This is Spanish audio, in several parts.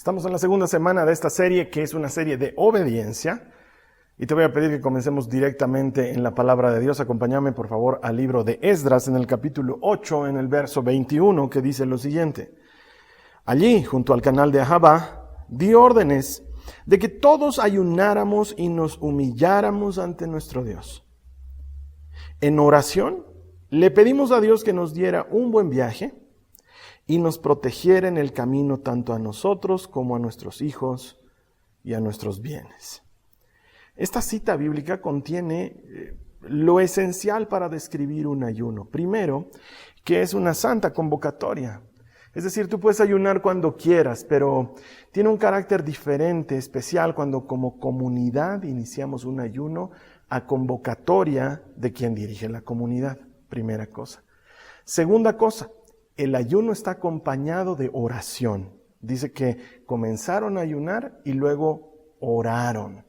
Estamos en la segunda semana de esta serie, que es una serie de obediencia. Y te voy a pedir que comencemos directamente en la palabra de Dios. Acompáñame, por favor, al libro de Esdras, en el capítulo 8, en el verso 21, que dice lo siguiente. Allí, junto al canal de Ahava, di órdenes de que todos ayunáramos y nos humilláramos ante nuestro Dios. En oración, le pedimos a Dios que nos diera un buen viaje y nos protegiera en el camino tanto a nosotros como a nuestros hijos y a nuestros bienes. Esta cita bíblica contiene lo esencial para describir un ayuno. Primero, que es una santa convocatoria. Es decir, tú puedes ayunar cuando quieras, pero tiene un carácter diferente, especial, cuando como comunidad iniciamos un ayuno a convocatoria de quien dirige la comunidad. Primera cosa. Segunda cosa, el ayuno está acompañado de oración. Dice que comenzaron a ayunar y luego oraron.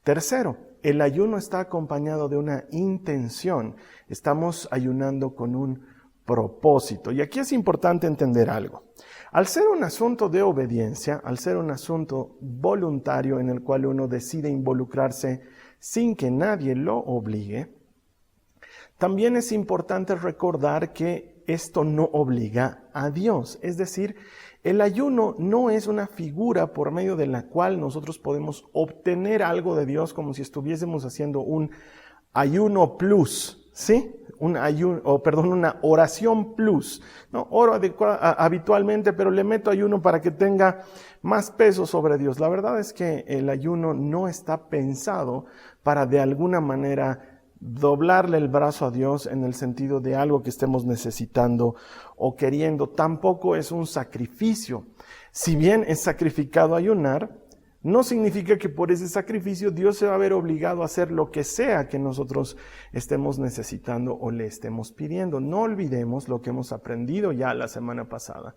Tercero, el ayuno está acompañado de una intención. Estamos ayunando con un propósito. Y aquí es importante entender algo. Al ser un asunto de obediencia, al ser un asunto voluntario en el cual uno decide involucrarse sin que nadie lo obligue, también es importante recordar que esto no obliga a Dios. Es decir, el ayuno no es una figura por medio de la cual nosotros podemos obtener algo de Dios como si estuviésemos haciendo un ayuno plus, ¿sí? Una oración plus. No oro habitualmente, pero le meto ayuno para que tenga más peso sobre Dios. La verdad es que el ayuno no está pensado para de alguna manera doblarle el brazo a Dios en el sentido de algo que estemos necesitando o queriendo. Tampoco es un sacrificio. Si bien es sacrificado ayunar, no significa que por ese sacrificio Dios se va a ver obligado a hacer lo que sea que nosotros estemos necesitando o le estemos pidiendo. No olvidemos lo que hemos aprendido ya la semana pasada,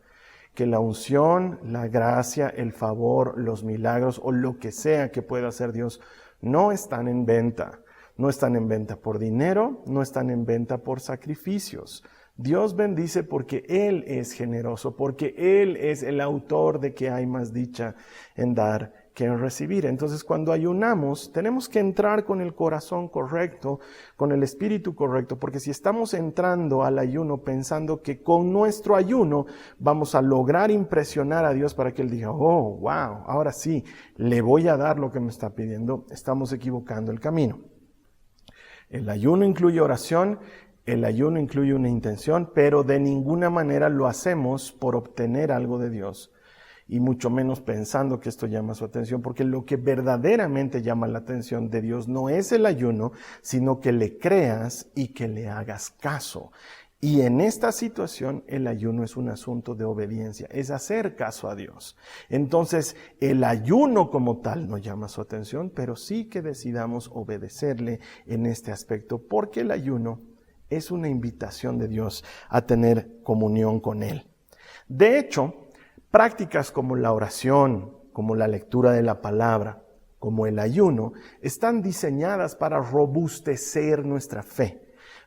que la unción, la gracia, el favor, los milagros o lo que sea que pueda hacer Dios no están en venta. No están en venta por dinero, no están en venta por sacrificios. Dios bendice porque Él es generoso, porque Él es el autor de que hay más dicha en dar que en recibir. Entonces, cuando ayunamos, tenemos que entrar con el corazón correcto, con el espíritu correcto, porque si estamos entrando al ayuno pensando que con nuestro ayuno vamos a lograr impresionar a Dios para que Él diga, oh, wow, ahora sí, le voy a dar lo que me está pidiendo, estamos equivocando el camino. El ayuno incluye oración, el ayuno incluye una intención, pero de ninguna manera lo hacemos por obtener algo de Dios, y mucho menos pensando que esto llama su atención, porque lo que verdaderamente llama la atención de Dios no es el ayuno, sino que le creas y que le hagas caso. Y en esta situación el ayuno es un asunto de obediencia, es hacer caso a Dios. Entonces el ayuno como tal no llama su atención, pero sí que decidamos obedecerle en este aspecto, porque el ayuno es una invitación de Dios a tener comunión con Él. De hecho, prácticas como la oración, como la lectura de la palabra, como el ayuno, están diseñadas para robustecer nuestra fe,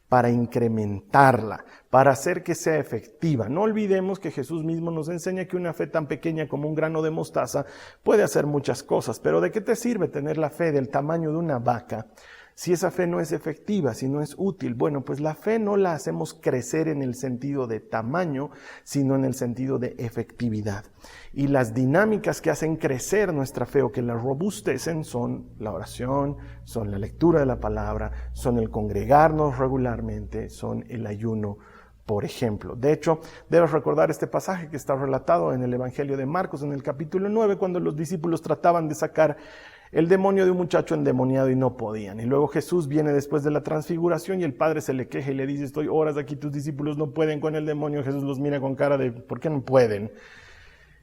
para incrementarla, para hacer que sea efectiva. No olvidemos que Jesús mismo nos enseña que una fe tan pequeña como un grano de mostaza puede hacer muchas cosas, pero ¿de qué te sirve tener la fe del tamaño de una vaca si esa fe no es efectiva, si no es útil? Bueno, pues la fe no la hacemos crecer en el sentido de tamaño, sino en el sentido de efectividad. Y las dinámicas que hacen crecer nuestra fe o que la robustecen son la oración, son la lectura de la palabra, son el congregarnos regularmente, son el ayuno, por ejemplo. De hecho, debes recordar este pasaje que está relatado en el Evangelio de Marcos, en el capítulo 9, cuando los discípulos trataban de sacar el demonio de un muchacho endemoniado y no podían. Y luego Jesús viene después de la transfiguración y el Padre se le queja y le dice, estoy horas aquí, tus discípulos no pueden con el demonio. Jesús los mira con cara de, ¿por qué no pueden?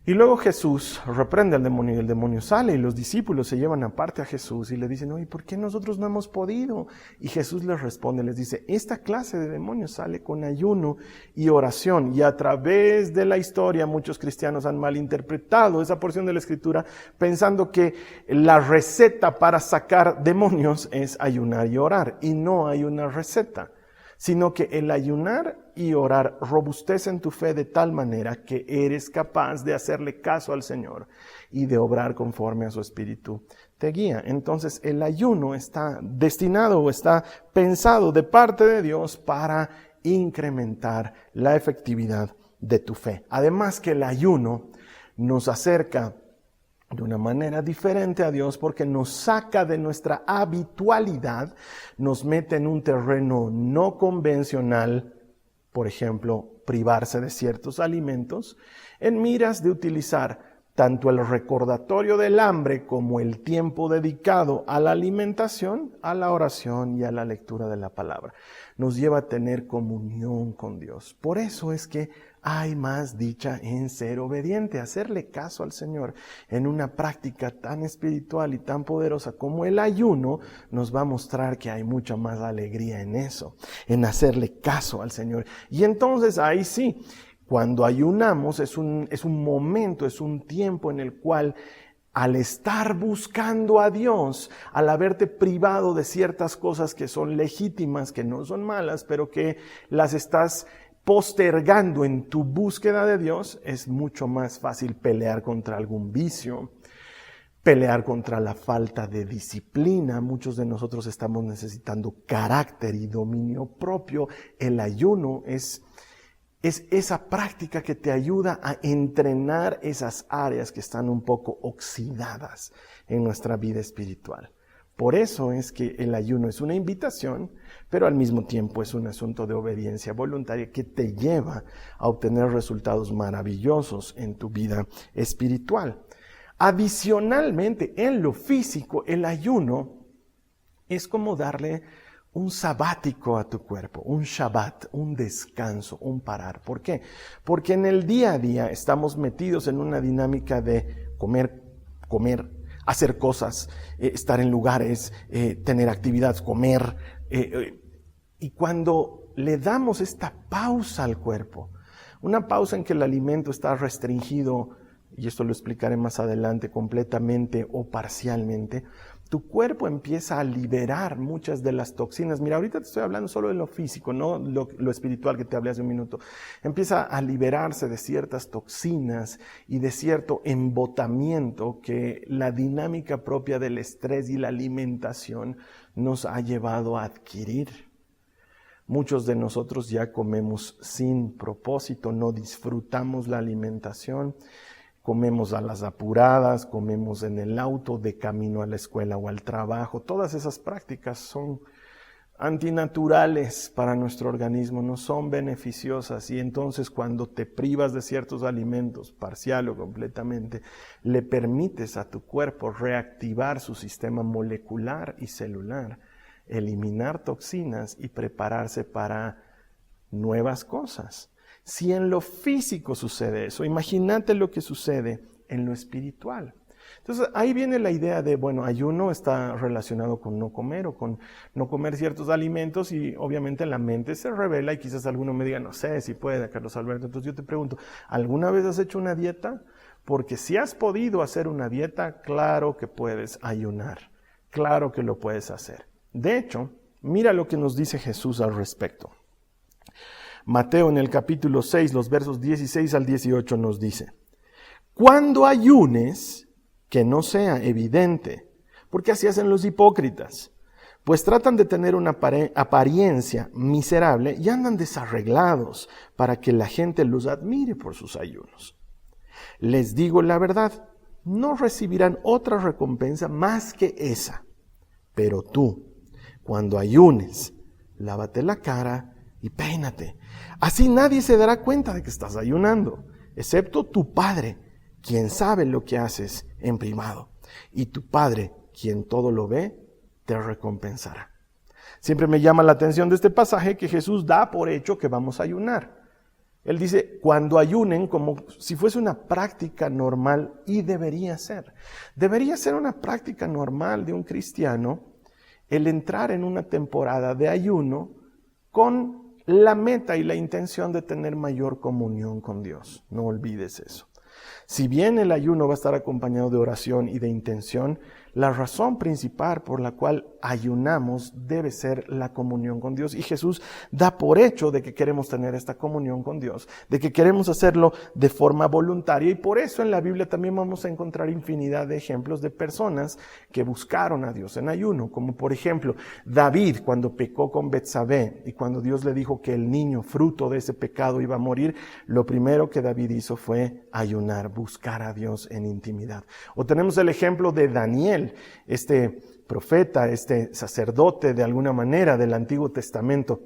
Y luego Jesús reprende al demonio y el demonio sale y los discípulos se llevan aparte a Jesús y le dicen, ¿y por qué nosotros no hemos podido? Y Jesús les responde, les dice, esta clase de demonios sale con ayuno y oración. Y a través de la historia muchos cristianos han malinterpretado esa porción de la Escritura pensando que la receta para sacar demonios es ayunar y orar. Y no hay una receta, sino que el ayunar y orar robustecen tu fe de tal manera que eres capaz de hacerle caso al Señor y de obrar conforme a su espíritu te guía. Entonces el ayuno está destinado o está pensado de parte de Dios para incrementar la efectividad de tu fe. Además que el ayuno nos acerca de una manera diferente a Dios porque nos saca de nuestra habitualidad, nos mete en un terreno no convencional, por ejemplo, privarse de ciertos alimentos, en miras de utilizar tanto el recordatorio del hambre como el tiempo dedicado a la alimentación, a la oración y a la lectura de la palabra. Nos lleva a tener comunión con Dios. Por eso es que hay más dicha en ser obediente, hacerle caso al Señor en una práctica tan espiritual y tan poderosa como el ayuno. Nos va a mostrar que hay mucha más alegría en eso, en hacerle caso al Señor. Y entonces ahí sí, cuando ayunamos es un momento, es un tiempo en el cual al estar buscando a Dios, al haberte privado de ciertas cosas que son legítimas, que no son malas, pero que las estás postergando en tu búsqueda de Dios, es mucho más fácil pelear contra algún vicio, pelear contra la falta de disciplina. Muchos de nosotros estamos necesitando carácter y dominio propio. El ayuno es esa práctica que te ayuda a entrenar esas áreas que están un poco oxidadas en nuestra vida espiritual. Por eso es que el ayuno es una invitación, pero al mismo tiempo es un asunto de obediencia voluntaria que te lleva a obtener resultados maravillosos en tu vida espiritual. Adicionalmente, en lo físico, el ayuno es como darle un sabático a tu cuerpo, un Shabbat, un descanso, un parar. ¿Por qué? Porque en el día a día estamos metidos en una dinámica de comer, hacer cosas, estar en lugares, tener actividades, comer. Y cuando le damos esta pausa al cuerpo, una pausa en que el alimento está restringido, y esto lo explicaré más adelante, completamente o parcialmente, tu cuerpo empieza a liberar muchas de las toxinas. Mira, ahorita te estoy hablando solo de lo físico, no lo espiritual que te hablé hace un minuto. Empieza a liberarse de ciertas toxinas y de cierto embotamiento que la dinámica propia del estrés y la alimentación nos ha llevado a adquirir. Muchos de nosotros ya comemos sin propósito, no disfrutamos la alimentación. Comemos a las apuradas, comemos en el auto, de camino a la escuela o al trabajo. Todas esas prácticas son antinaturales para nuestro organismo, no son beneficiosas. Y entonces cuando te privas de ciertos alimentos, parcial o completamente, le permites a tu cuerpo reactivar su sistema molecular y celular, eliminar toxinas y prepararse para nuevas cosas. Si en lo físico sucede eso, imagínate lo que sucede en lo espiritual. Entonces ahí viene la idea de, bueno, ayuno está relacionado con no comer o con no comer ciertos alimentos y obviamente la mente se revela y quizás alguno me diga, no sé si puede, Carlos Alberto. Entonces yo te pregunto, ¿alguna vez has hecho una dieta? Porque si has podido hacer una dieta, claro que puedes ayunar, claro que lo puedes hacer. De hecho, mira lo que nos dice Jesús al respecto. Mateo en el capítulo 6, los versos 16 al 18 nos dice, cuando ayunes, que no sea evidente, porque así hacen los hipócritas, pues tratan de tener una apariencia miserable y andan desarreglados para que la gente los admire por sus ayunos. Les digo la verdad, no recibirán otra recompensa más que esa. Pero tú, cuando ayunes, lávate la cara y peínate. Así nadie se dará cuenta de que estás ayunando, excepto tu Padre, quien sabe lo que haces en privado. Y tu Padre, quien todo lo ve, te recompensará. Siempre me llama la atención de este pasaje que Jesús da por hecho que vamos a ayunar. Él dice, cuando ayunen, como si fuese una práctica normal, y debería ser. Debería ser una práctica normal de un cristiano el entrar en una temporada de ayuno con la meta y la intención de tener mayor comunión con Dios. No olvides eso. Si bien el ayuno va a estar acompañado de oración y de intención, la razón principal por la cual ayunamos debe ser la comunión con Dios. Y Jesús da por hecho de que queremos tener esta comunión con Dios, de que queremos hacerlo de forma voluntaria. Y por eso en la Biblia también vamos a encontrar infinidad de ejemplos de personas que buscaron a Dios en ayuno. Como por ejemplo, David cuando pecó con Betsabé y cuando Dios le dijo que el niño fruto de ese pecado iba a morir, lo primero que David hizo fue ayunar, buscar a Dios en intimidad. O tenemos el ejemplo de Daniel, este profeta, este sacerdote de alguna manera del Antiguo Testamento,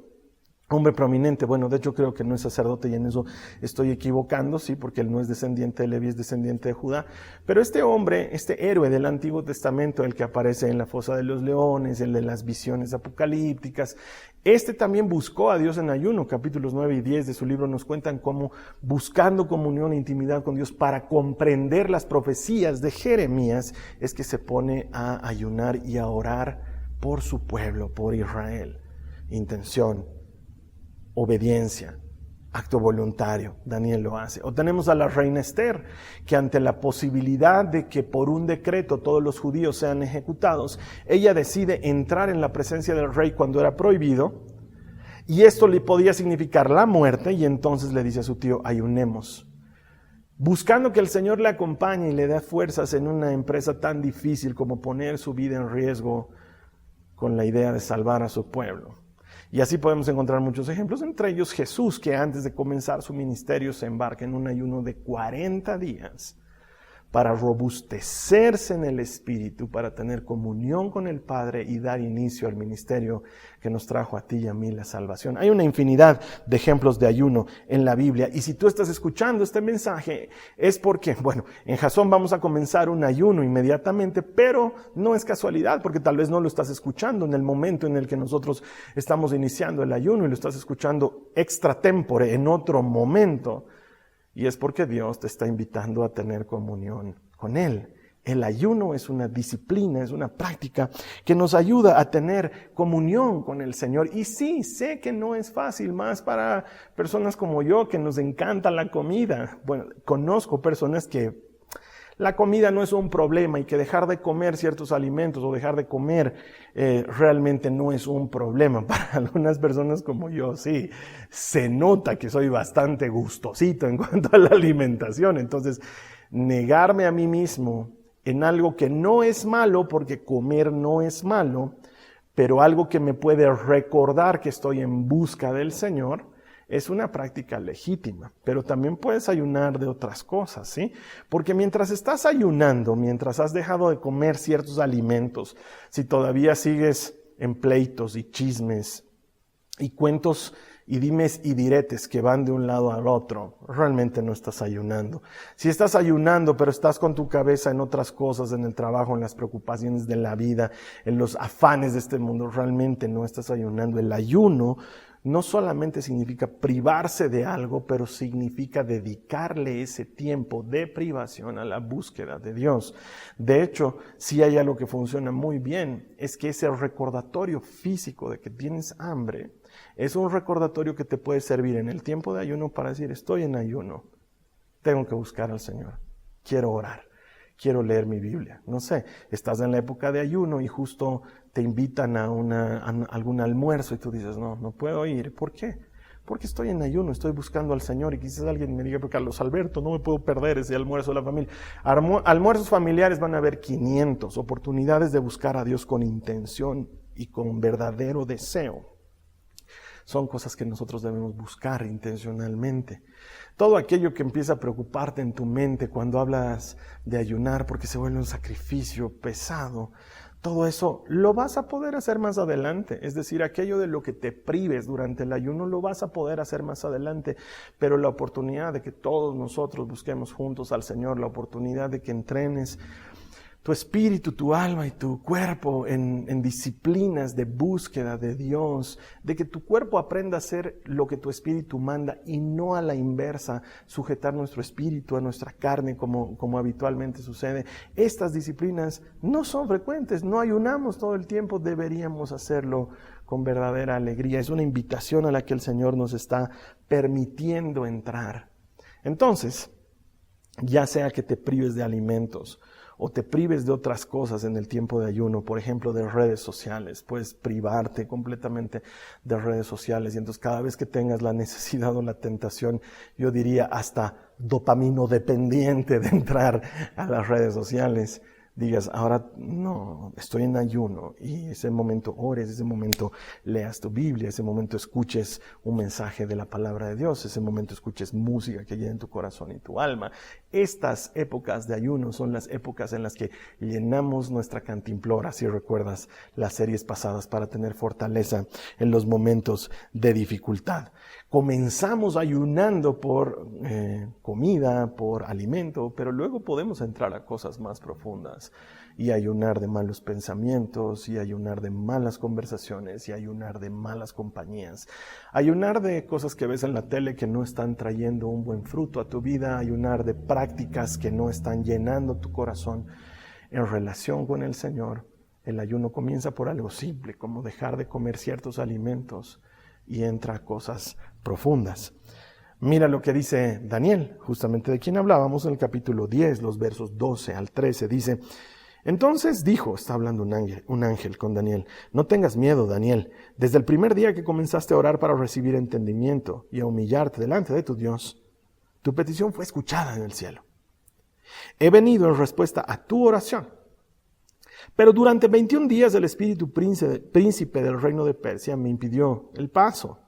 hombre prominente. Bueno, de hecho creo que no es sacerdote y en eso estoy equivocando, sí, porque él no es descendiente de Leví, es descendiente de Judá. Pero este hombre, este héroe del Antiguo Testamento, el que aparece en la fosa de los leones, el de las visiones apocalípticas, este también buscó a Dios en ayuno. Capítulos 9 y 10 de su libro nos cuentan cómo, buscando comunión e intimidad con Dios para comprender las profecías de Jeremías, es que se pone a ayunar y a orar por su pueblo, por Israel. Intención, obediencia, acto voluntario. Daniel lo hace. O tenemos a la reina Esther, que ante la posibilidad de que por un decreto todos los judíos sean ejecutados, ella decide entrar en la presencia del rey cuando era prohibido, y esto le podía significar la muerte, y entonces le dice a su tío, ayunemos, buscando que el Señor le acompañe y le dé fuerzas en una empresa tan difícil como poner su vida en riesgo con la idea de salvar a su pueblo. Y así podemos encontrar muchos ejemplos, entre ellos Jesús, que antes de comenzar su ministerio se embarca en un ayuno de 40 días para robustecerse en el Espíritu, para tener comunión con el Padre y dar inicio al ministerio que nos trajo a ti y a mí la salvación. Hay una infinidad de ejemplos de ayuno en la Biblia, y si tú estás escuchando este mensaje es porque, bueno, en Jasón vamos a comenzar un ayuno inmediatamente, pero no es casualidad, porque tal vez no lo estás escuchando en el momento en el que nosotros estamos iniciando el ayuno y lo estás escuchando extra tempore, en otro momento. Y es porque Dios te está invitando a tener comunión con Él. El ayuno es una disciplina, es una práctica que nos ayuda a tener comunión con el Señor. Y sí, sé que no es fácil, más para personas como yo que nos encanta la comida. Bueno, conozco personas que la comida no es un problema y que dejar de comer ciertos alimentos o dejar de comer realmente no es un problema. Para algunas personas como yo, sí, se nota que soy bastante gustosito en cuanto a la alimentación. Entonces, negarme a mí mismo en algo que no es malo, porque comer no es malo, pero algo que me puede recordar que estoy en busca del Señor, es una práctica legítima. Pero también puedes ayunar de otras cosas, ¿sí? Porque mientras estás ayunando, mientras has dejado de comer ciertos alimentos, si todavía sigues en pleitos y chismes y cuentos y dimes y diretes que van de un lado al otro, realmente no estás ayunando. Si estás ayunando, pero estás con tu cabeza en otras cosas, en el trabajo, en las preocupaciones de la vida, en los afanes de este mundo, realmente no estás ayunando. El ayuno no solamente significa privarse de algo, pero significa dedicarle ese tiempo de privación a la búsqueda de Dios. De hecho, si hay algo que funciona muy bien, es que ese recordatorio físico de que tienes hambre es un recordatorio que te puede servir en el tiempo de ayuno para decir, estoy en ayuno, tengo que buscar al Señor, quiero orar, quiero leer mi Biblia. No sé, estás en la época de ayuno y justo te invitan a algún almuerzo y tú dices, no puedo ir. ¿Por qué? Porque estoy en ayuno, estoy buscando al Señor. Y quizás alguien me diga, pero Carlos Alberto, no me puedo perder ese almuerzo de la familia. Almuerzos familiares van a haber 500 oportunidades de buscar a Dios con intención y con verdadero deseo. Son cosas que nosotros debemos buscar intencionalmente. Todo aquello que empieza a preocuparte en tu mente cuando hablas de ayunar porque se vuelve un sacrificio pesado, todo eso lo vas a poder hacer más adelante. Es decir, aquello de lo que te prives durante el ayuno lo vas a poder hacer más adelante. Pero la oportunidad de que todos nosotros busquemos juntos al Señor, la oportunidad de que entrenes tu espíritu, tu alma y tu cuerpo en disciplinas de búsqueda de Dios, de que tu cuerpo aprenda a hacer lo que tu espíritu manda y no a la inversa, sujetar nuestro espíritu a nuestra carne como habitualmente sucede. Estas disciplinas no son frecuentes, no ayunamos todo el tiempo, deberíamos hacerlo con verdadera alegría. Es una invitación a la que el Señor nos está permitiendo entrar. Entonces, ya sea que te prives de alimentos, o te prives de otras cosas en el tiempo de ayuno, por ejemplo, de redes sociales. Puedes privarte completamente de redes sociales y entonces cada vez que tengas la necesidad o la tentación, yo diría hasta dopamino dependiente de entrar a las redes sociales, digas, ahora no, estoy en ayuno, y ese momento ores, ese momento leas tu Biblia, ese momento escuches un mensaje de la palabra de Dios, ese momento escuches música que llene tu corazón y tu alma. Estas épocas de ayuno son las épocas en las que llenamos nuestra cantimplora, si recuerdas las series pasadas, para tener fortaleza en los momentos de dificultad. Comenzamos ayunando por comida, por alimento, pero luego podemos entrar a cosas más profundas y ayunar de malos pensamientos, y ayunar de malas conversaciones, y ayunar de malas compañías. Ayunar de cosas que ves en la tele que no están trayendo un buen fruto a tu vida, ayunar de prácticas que no están llenando tu corazón en relación con el Señor. El ayuno comienza por algo simple, como dejar de comer ciertos alimentos, y entra a cosas profundas. Mira lo que dice Daniel, justamente de quien hablábamos en el capítulo 10, los versos 12 al 13, dice: entonces dijo, está hablando un ángel con Daniel, no tengas miedo, Daniel, desde el primer día que comenzaste a orar para recibir entendimiento y a humillarte delante de tu Dios, tu petición fue escuchada en el cielo. He venido en respuesta a tu oración. Pero durante 21 días el espíritu príncipe del reino de Persia me impidió el paso.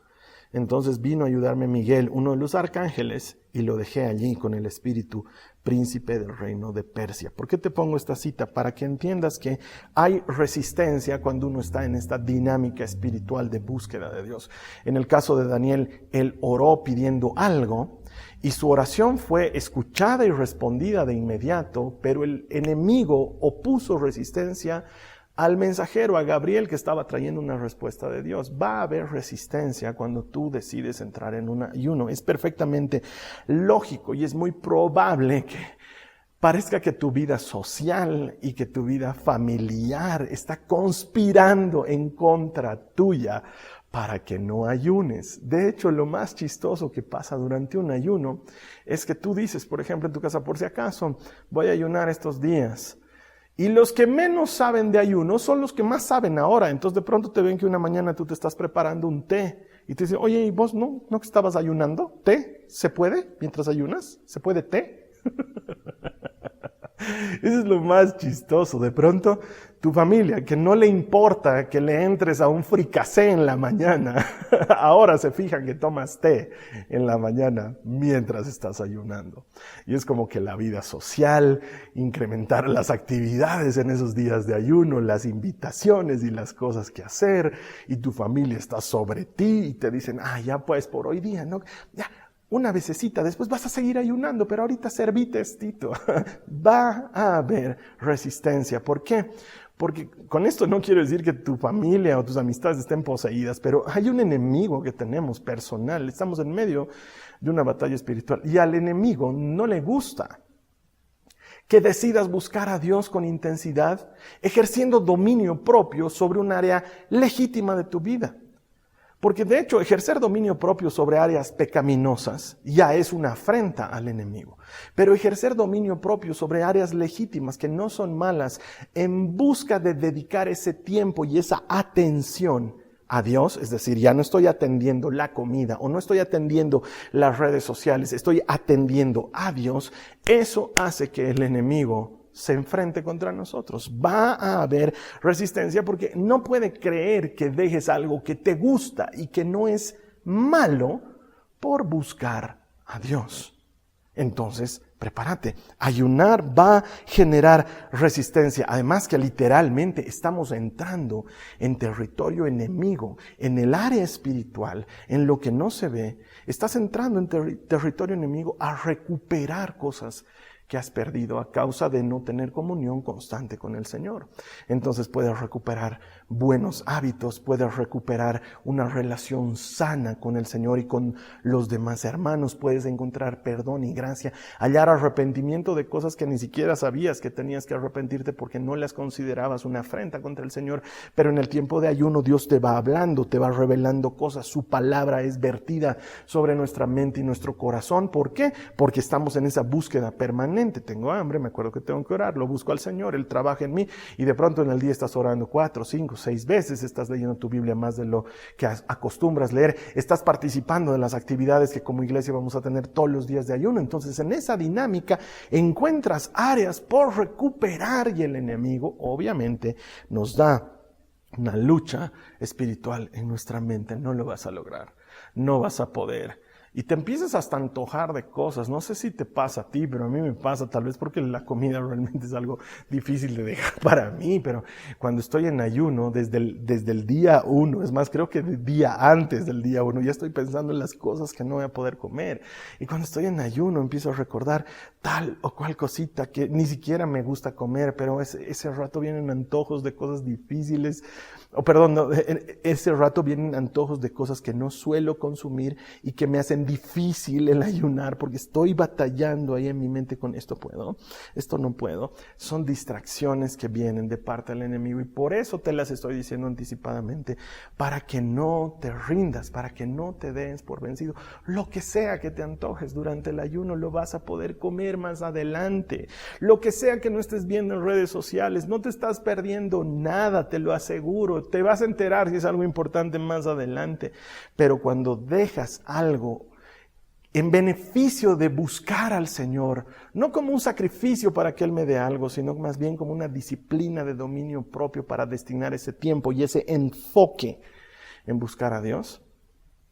Entonces vino a ayudarme Miguel, uno de los arcángeles, y lo dejé allí con el espíritu príncipe del reino de Persia. ¿Por qué te pongo esta cita? Para que entiendas que hay resistencia cuando uno está en esta dinámica espiritual de búsqueda de Dios. En el caso de Daniel, él oró pidiendo algo, y su oración fue escuchada y respondida de inmediato, pero el enemigo opuso resistencia al mensajero, a Gabriel, que estaba trayendo una respuesta de Dios. Va a haber resistencia cuando tú decides entrar en un ayuno. Es perfectamente lógico y es muy probable que parezca que tu vida social y que tu vida familiar está conspirando en contra tuya para que no ayunes. De hecho, lo más chistoso que pasa durante un ayuno es que tú dices, por ejemplo, en tu casa, por si acaso, voy a ayunar estos días. Y los que menos saben de ayuno son los que más saben ahora. Entonces de pronto te ven que una mañana tú te estás preparando un té y te dicen, oye, ¿y vos no que estabas ayunando? ¿Té? ¿Se puede mientras ayunas? ¿Se puede té? Eso es lo más chistoso. De pronto, tu familia, que no le importa que le entres a un fricasé en la mañana, ahora se fijan que tomas té en la mañana mientras estás ayunando. Y es como que la vida social, incrementar las actividades en esos días de ayuno, las invitaciones y las cosas que hacer, y tu familia está sobre ti y te dicen, ya pues por hoy día, ¿no? Ya. Una vecesita, después vas a seguir ayunando, pero ahorita servite estito. Va a haber resistencia. ¿Por qué? Porque con esto no quiero decir que tu familia o tus amistades estén poseídas, pero hay un enemigo que tenemos personal. Estamos en medio de una batalla espiritual y al enemigo no le gusta que decidas buscar a Dios con intensidad, ejerciendo dominio propio sobre un área legítima de tu vida. Porque de hecho ejercer dominio propio sobre áreas pecaminosas ya es una afrenta al enemigo. Pero ejercer dominio propio sobre áreas legítimas que no son malas en busca de dedicar ese tiempo y esa atención a Dios, es decir, ya no estoy atendiendo la comida o no estoy atendiendo las redes sociales, estoy atendiendo a Dios, eso hace que el enemigo se enfrente contra nosotros. Va a haber resistencia porque no puede creer que dejes algo que te gusta y que no es malo por buscar a Dios. Entonces, prepárate. Ayunar va a generar resistencia. Además que literalmente estamos entrando en territorio enemigo, en el área espiritual, en lo que no se ve. Estás entrando en territorio enemigo a recuperar cosas que has perdido a causa de no tener comunión constante con el Señor. Entonces puedes recuperar buenos hábitos, puedes recuperar una relación sana con el Señor y con los demás hermanos, puedes encontrar perdón y gracia, hallar arrepentimiento de cosas que ni siquiera sabías que tenías que arrepentirte porque no las considerabas una afrenta contra el Señor, pero en el tiempo de ayuno Dios te va hablando, te va revelando cosas, su palabra es vertida sobre nuestra mente y nuestro corazón. ¿Por qué? Porque estamos en esa búsqueda permanente permanente. Tengo hambre, me acuerdo que tengo que orar, lo busco al Señor, Él trabaja en mí y de pronto en el día estás orando 4, 5, 6 veces, estás leyendo tu Biblia más de lo que acostumbras leer, estás participando de las actividades que como iglesia vamos a tener todos los días de ayuno. Entonces en esa dinámica encuentras áreas por recuperar y el enemigo obviamente nos da una lucha espiritual en nuestra mente. No lo vas a lograr, no vas a poder. Y te empiezas hasta a antojar de cosas. No sé si te pasa a ti, pero a mí me pasa, tal vez porque la comida realmente es algo difícil de dejar para mí, pero cuando estoy en ayuno, desde el día 1, es más, creo que el día antes del día 1, ya estoy pensando en las cosas que no voy a poder comer. Y cuando estoy en ayuno, empiezo a recordar tal o cual cosita que ni siquiera me gusta comer, pero ese rato vienen antojos de cosas difíciles, ese rato vienen antojos de cosas que no suelo consumir y que me hacen difícil el ayunar porque estoy batallando ahí en mi mente con esto puedo, esto no puedo. Son distracciones que vienen de parte del enemigo y por eso te las estoy diciendo anticipadamente, para que no te rindas, para que no te des por vencido. Lo que sea que te antojes durante el ayuno lo vas a poder comer más adelante. Lo que sea que no estés viendo en redes sociales, no te estás perdiendo nada, te lo aseguro. Te vas a enterar si es algo importante más adelante. Pero cuando dejas algo en beneficio de buscar al Señor, no como un sacrificio para que Él me dé algo, sino más bien como una disciplina de dominio propio para destinar ese tiempo y ese enfoque en buscar a Dios,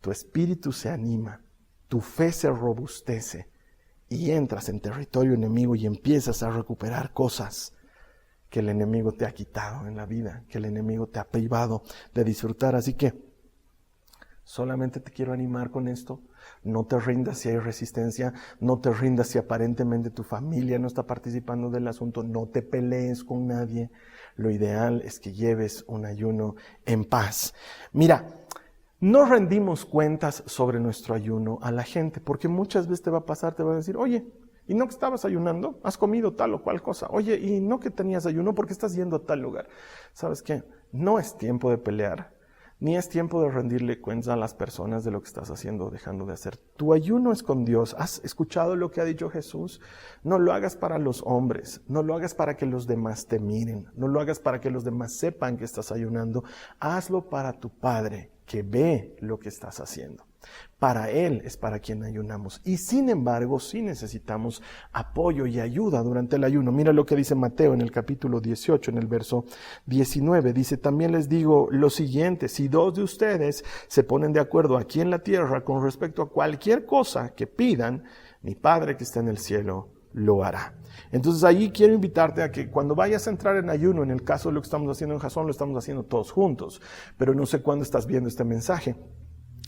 tu espíritu se anima, tu fe se robustece y entras en territorio enemigo y empiezas a recuperar cosas que el enemigo te ha quitado en la vida, que el enemigo te ha privado de disfrutar. Así que solamente te quiero animar con esto. No te rindas si hay resistencia, no te rindas si aparentemente tu familia no está participando del asunto, no te pelees con nadie. Lo ideal es que lleves un ayuno en paz. Mira, no rendimos cuentas sobre nuestro ayuno a la gente, porque muchas veces te va a pasar, te van a decir, oye, ¿y no que estabas ayunando? ¿Has comido tal o cual cosa? Oye, ¿y no que tenías ayuno? ¿Por qué estás yendo a tal lugar? ¿Sabes qué? No es tiempo de pelear, ni es tiempo de rendirle cuentas a las personas de lo que estás haciendo o dejando de hacer. Tu ayuno es con Dios. ¿Has escuchado lo que ha dicho Jesús? No lo hagas para los hombres, no lo hagas para que los demás te miren, no lo hagas para que los demás sepan que estás ayunando. Hazlo para tu Padre, que ve lo que estás haciendo. Para Él es para quien ayunamos. Y sin embargo, sí necesitamos apoyo y ayuda durante el ayuno. Mira lo que dice Mateo en el capítulo 18, en el verso 19. Dice, también les digo lo siguiente, si 2 de ustedes se ponen de acuerdo aquí en la tierra con respecto a cualquier cosa que pidan, mi Padre que está en el cielo lo hará. Entonces ahí quiero invitarte a que cuando vayas a entrar en ayuno, en el caso de lo que estamos haciendo en Jasón, lo estamos haciendo todos juntos, pero no sé cuándo estás viendo este mensaje.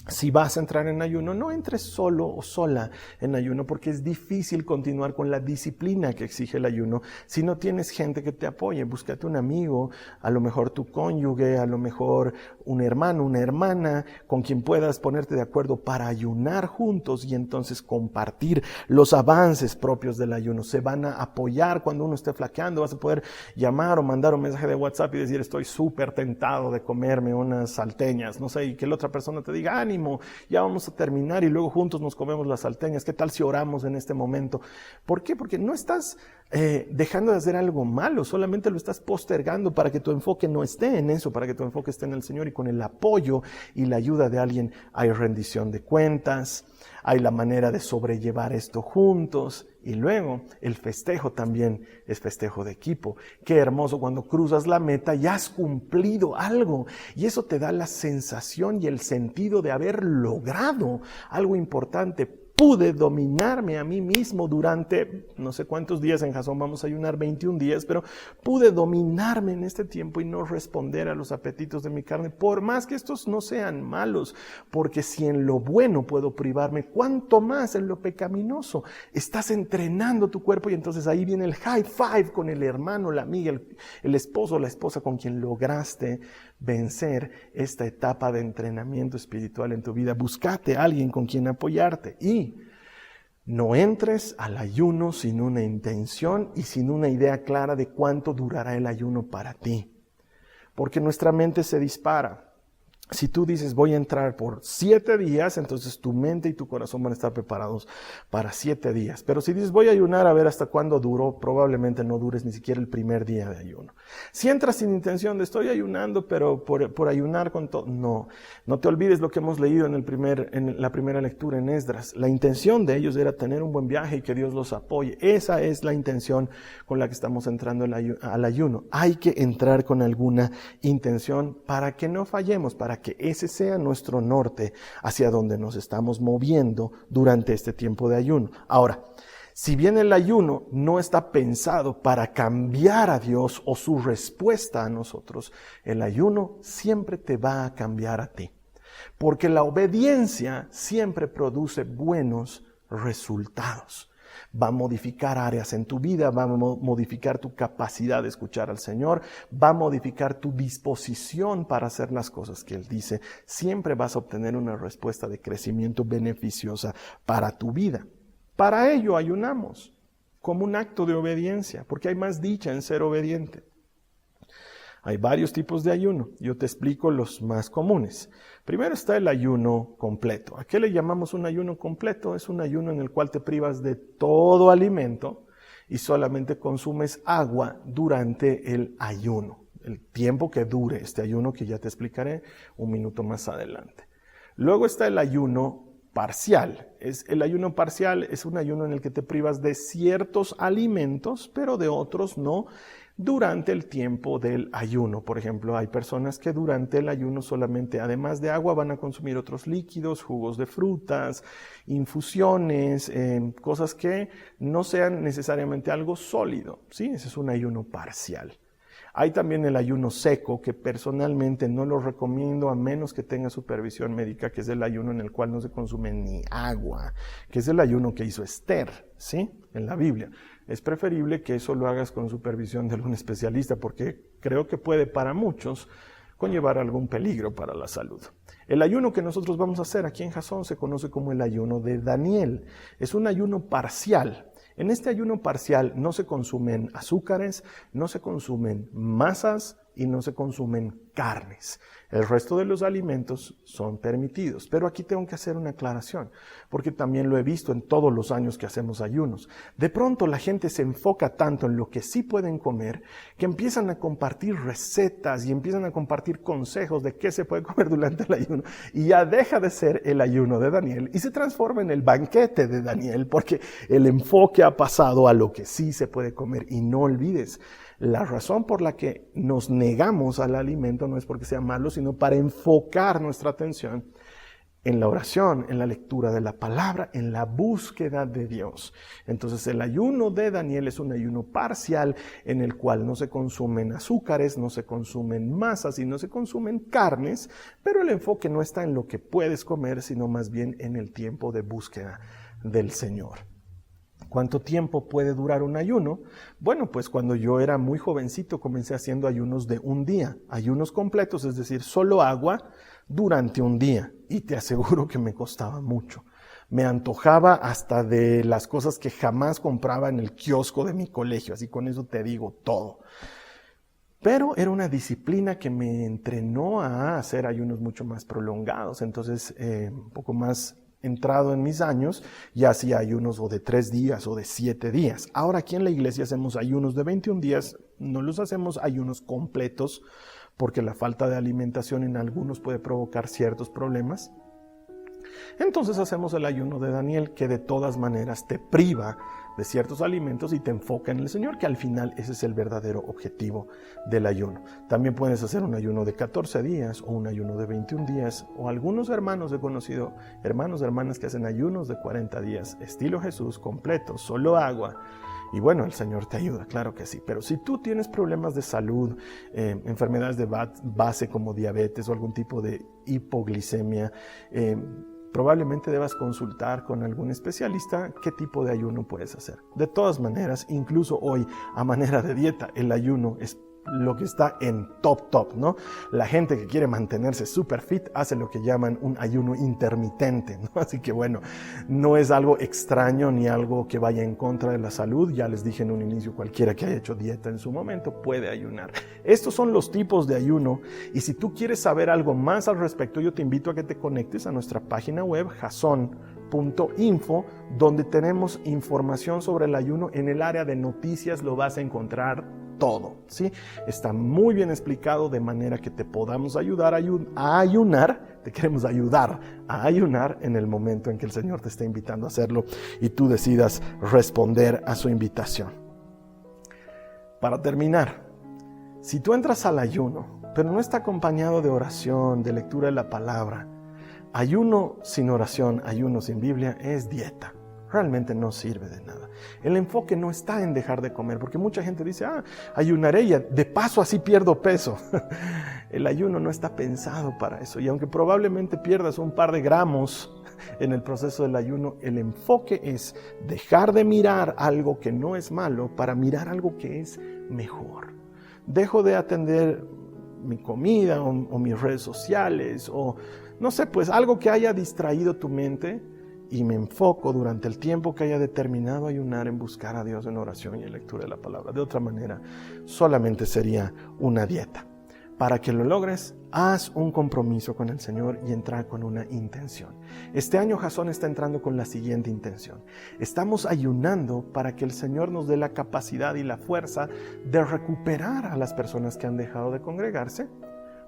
Si vas a entrar en ayuno, no entres solo o sola en ayuno porque es difícil continuar con la disciplina que exige el ayuno si no tienes gente que te apoye. Búscate un amigo, a lo mejor tu cónyuge, a lo mejor un hermano, una hermana, con quien puedas ponerte de acuerdo para ayunar juntos y entonces compartir los avances propios del ayuno. Se van a apoyar cuando uno esté flaqueando. Vas a poder llamar o mandar un mensaje de WhatsApp y decir, estoy súper tentado de comerme unas salteñas, no sé, y que la otra persona te diga, ánimo, ya vamos a terminar y luego juntos nos comemos las salteñas. ¿Qué tal si oramos en este momento? ¿Por qué? Porque no estás dejando de hacer algo malo, solamente lo estás postergando para que tu enfoque no esté en eso, para que tu enfoque esté en el Señor, y con el apoyo y la ayuda de alguien hay rendición de cuentas, hay la manera de sobrellevar esto juntos. Y luego el festejo también es festejo de equipo. Qué hermoso cuando cruzas la meta y has cumplido algo. Y eso te da la sensación y el sentido de haber logrado algo importante. Pude dominarme a mí mismo durante no sé cuántos días. En Jasón vamos a ayunar 21 días, pero pude dominarme en este tiempo y no responder a los apetitos de mi carne, por más que estos no sean malos, porque si en lo bueno puedo privarme, ¿cuánto más en lo pecaminoso? Estás entrenando tu cuerpo y entonces ahí viene el high five con el hermano, la amiga, el esposo, la esposa con quien lograste vencer esta etapa de entrenamiento espiritual en tu vida. Búscate a alguien con quien apoyarte y no entres al ayuno sin una intención y sin una idea clara de cuánto durará el ayuno para ti, porque nuestra mente se dispara. Si tú dices voy a entrar por 7 días, entonces tu mente y tu corazón van a estar preparados para 7 días. Pero si dices voy a ayunar a ver hasta cuándo duro, probablemente no dures ni siquiera el primer día de ayuno. Si entras sin intención de estoy ayunando, pero por ayunar con todo, no te olvides lo que hemos leído en la primera lectura en Esdras. La intención de ellos era tener un buen viaje y que Dios los apoye. Esa es la intención con la que estamos entrando al ayuno. Hay que entrar con alguna intención para que no fallemos, para que ese sea nuestro norte hacia donde nos estamos moviendo durante este tiempo de ayuno. Ahora, si bien el ayuno no está pensado para cambiar a Dios o su respuesta a nosotros, el ayuno siempre te va a cambiar a ti. Porque la obediencia siempre produce buenos resultados. Va a modificar áreas en tu vida, va a modificar tu capacidad de escuchar al Señor, va a modificar tu disposición para hacer las cosas que Él dice. Siempre vas a obtener una respuesta de crecimiento beneficiosa para tu vida. Para ello ayunamos, como un acto de obediencia, porque hay más dicha en ser obediente. Hay varios tipos de ayuno. Yo te explico los más comunes. Primero está el ayuno completo. ¿A qué le llamamos un ayuno completo? Es un ayuno en el cual te privas de todo alimento y solamente consumes agua durante el ayuno. El tiempo que dure este ayuno, que ya te explicaré un minuto más adelante. Luego está el ayuno parcial. El ayuno parcial es un ayuno en el que te privas de ciertos alimentos, pero de otros no, durante el tiempo del ayuno. Por ejemplo, hay personas que durante el ayuno solamente, además de agua, van a consumir otros líquidos, jugos de frutas, infusiones, cosas que no sean necesariamente algo sólido, ¿sí? Ese es un ayuno parcial. Hay también el ayuno seco, que personalmente no lo recomiendo a menos que tenga supervisión médica, que es el ayuno en el cual no se consume ni agua, que es el ayuno que hizo Esther, ¿sí? En la Biblia. Es preferible que eso lo hagas con supervisión de algún especialista, porque creo que puede para muchos conllevar algún peligro para la salud. El ayuno que nosotros vamos a hacer aquí en Jasón se conoce como el ayuno de Daniel. Es un ayuno parcial. En este ayuno parcial no se consumen azúcares, no se consumen masas y no se consumen carnes. El resto de los alimentos son permitidos. Pero aquí tengo que hacer una aclaración, porque también lo he visto en todos los años que hacemos ayunos. De pronto la gente se enfoca tanto en lo que sí pueden comer, que empiezan a compartir recetas y empiezan a compartir consejos de qué se puede comer durante el ayuno. Y ya deja de ser el ayuno de Daniel y se transforma en el banquete de Daniel, porque el enfoque ha pasado a lo que sí se puede comer. Y no olvides, la razón por la que nos negamos al alimento no es porque sea malo, sino para enfocar nuestra atención en la oración, en la lectura de la palabra, en la búsqueda de Dios. Entonces el ayuno de Daniel es un ayuno parcial en el cual no se consumen azúcares, no se consumen masas y no se consumen carnes, pero el enfoque no está en lo que puedes comer, sino más bien en el tiempo de búsqueda del Señor. ¿Cuánto tiempo puede durar un ayuno? Bueno, pues cuando yo era muy jovencito comencé haciendo ayunos de un día, ayunos completos, es decir, solo agua durante un día. Y te aseguro que me costaba mucho. Me antojaba hasta de las cosas que jamás compraba en el kiosco de mi colegio, así con eso te digo todo. Pero era una disciplina que me entrenó a hacer ayunos mucho más prolongados, entonces un poco más entrado en mis años, ya hacía ayunos o de 3 días o de 7 días. Ahora aquí en la iglesia hacemos ayunos de 21 días, no los hacemos ayunos completos, porque la falta de alimentación en algunos puede provocar ciertos problemas. Entonces hacemos el ayuno de Daniel, que de todas maneras te priva de ciertos alimentos y te enfoca en el Señor, que al final ese es el verdadero objetivo del ayuno. También puedes hacer un ayuno de 14 días o un ayuno de 21 días, o algunos hermanos he conocido, hermanos, hermanas que hacen ayunos de 40 días, estilo Jesús, completo, solo agua. Y bueno, el Señor te ayuda, claro que sí. Pero si tú tienes problemas de salud, enfermedades de base como diabetes o algún tipo de hipoglicemia, probablemente debas consultar con algún especialista qué tipo de ayuno puedes hacer. De todas maneras, incluso hoy, a manera de dieta, el ayuno es lo que está en top, ¿no? La gente que quiere mantenerse super fit hace lo que llaman un ayuno intermitente, ¿no? Así que bueno, no es algo extraño ni algo que vaya en contra de la salud. Ya les dije en un inicio, cualquiera que haya hecho dieta en su momento puede ayunar. Estos son los tipos de ayuno, y si tú quieres saber algo más al respecto, yo te invito a que te conectes a nuestra página web jason.info, donde tenemos información sobre el ayuno. En el área de noticias lo vas a encontrar todo, ¿sí? Está muy bien explicado, de manera que te podamos ayudar a ayunar. Te queremos ayudar a ayunar en el momento en que el Señor te esté invitando a hacerlo y tú decidas responder a su invitación. Para terminar, si tú entras al ayuno, pero no está acompañado de oración, de lectura de la palabra, ayuno sin oración, ayuno sin Biblia es dieta. Realmente no sirve de nada. El enfoque no está en dejar de comer, porque mucha gente dice, ayunaré y de paso así pierdo peso. El ayuno no está pensado para eso, y aunque probablemente pierdas un par de gramos en el proceso del ayuno, el enfoque es dejar de mirar algo que no es malo para mirar algo que es mejor. Dejo de atender mi comida o mis redes sociales, o no sé, pues algo que haya distraído tu mente, y me enfoco durante el tiempo que haya determinado ayunar en buscar a Dios en oración y en lectura de la palabra. De otra manera, solamente sería una dieta. Para que lo logres, haz un compromiso con el Señor y entra con una intención. Este año Jasón está entrando con la siguiente intención. Estamos ayunando para que el Señor nos dé la capacidad y la fuerza de recuperar a las personas que han dejado de congregarse,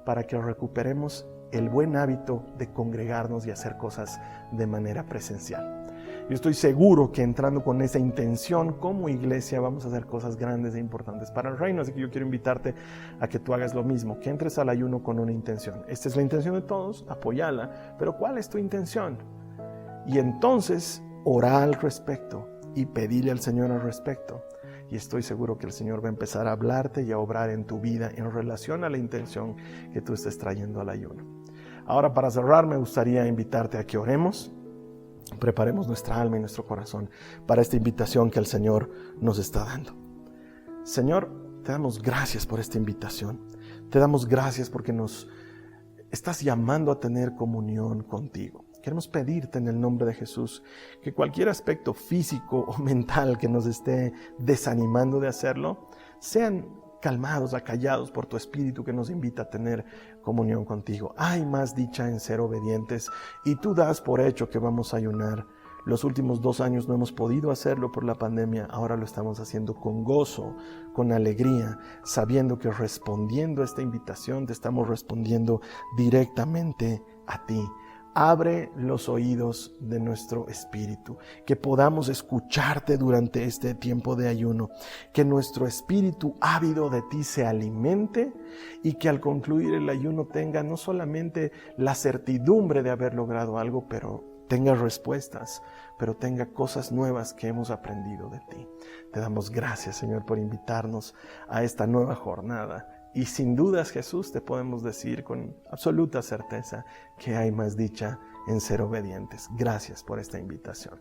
para que recuperemos el buen hábito de congregarnos y hacer cosas de manera presencial. Yo estoy seguro que entrando con esa intención como iglesia vamos a hacer cosas grandes e importantes para el reino. Así que yo quiero invitarte a que tú hagas lo mismo, que entres al ayuno con una intención. Esta es la intención de todos, apóyala, pero ¿cuál es tu intención? Y entonces ora al respecto y pedirle al Señor al respecto. Y estoy seguro que el Señor va a empezar a hablarte y a obrar en tu vida en relación a la intención que tú estés trayendo al ayuno. Ahora, para cerrar, me gustaría invitarte a que oremos, preparemos nuestra alma y nuestro corazón para esta invitación que el Señor nos está dando. Señor, te damos gracias por esta invitación. Te damos gracias porque nos estás llamando a tener comunión contigo. Queremos pedirte en el nombre de Jesús que cualquier aspecto físico o mental que nos esté desanimando de hacerlo, sean calmados, acallados por tu Espíritu que nos invita a tener comunión contigo. Hay más dicha en ser obedientes, y tú das por hecho que vamos a ayunar. Los últimos 2 años no hemos podido hacerlo por la pandemia, ahora lo estamos haciendo con gozo, con alegría, sabiendo que respondiendo a esta invitación te estamos respondiendo directamente a ti. Abre los oídos de nuestro espíritu, que podamos escucharte durante este tiempo de ayuno, que nuestro espíritu ávido de ti se alimente, y que al concluir el ayuno tenga no solamente la certidumbre de haber logrado algo, pero tenga respuestas, pero tenga cosas nuevas que hemos aprendido de ti. Te damos gracias, Señor, por invitarnos a esta nueva jornada. Y sin dudas, Jesús, te podemos decir con absoluta certeza que hay más dicha en ser obedientes. Gracias por esta invitación.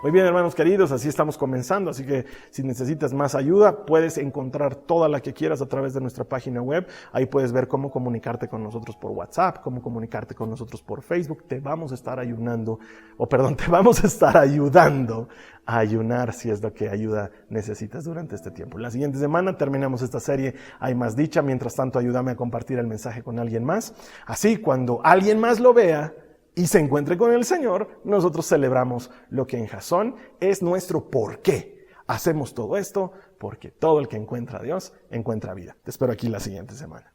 Muy bien, hermanos queridos, así estamos comenzando, así que si necesitas más ayuda, puedes encontrar toda la que quieras a través de nuestra página web. Ahí puedes ver cómo comunicarte con nosotros por WhatsApp, cómo comunicarte con nosotros por Facebook. Te vamos a estar ayudando a ayunar si es lo que ayuda necesitas durante este tiempo. La siguiente semana terminamos esta serie Hay más dicha. Mientras tanto, ayúdame a compartir el mensaje con alguien más. Así, cuando alguien más lo vea y se encuentre con el Señor, nosotros celebramos lo que en Jasón es nuestro porqué. Hacemos todo esto porque todo el que encuentra a Dios encuentra vida. Te espero aquí la siguiente semana.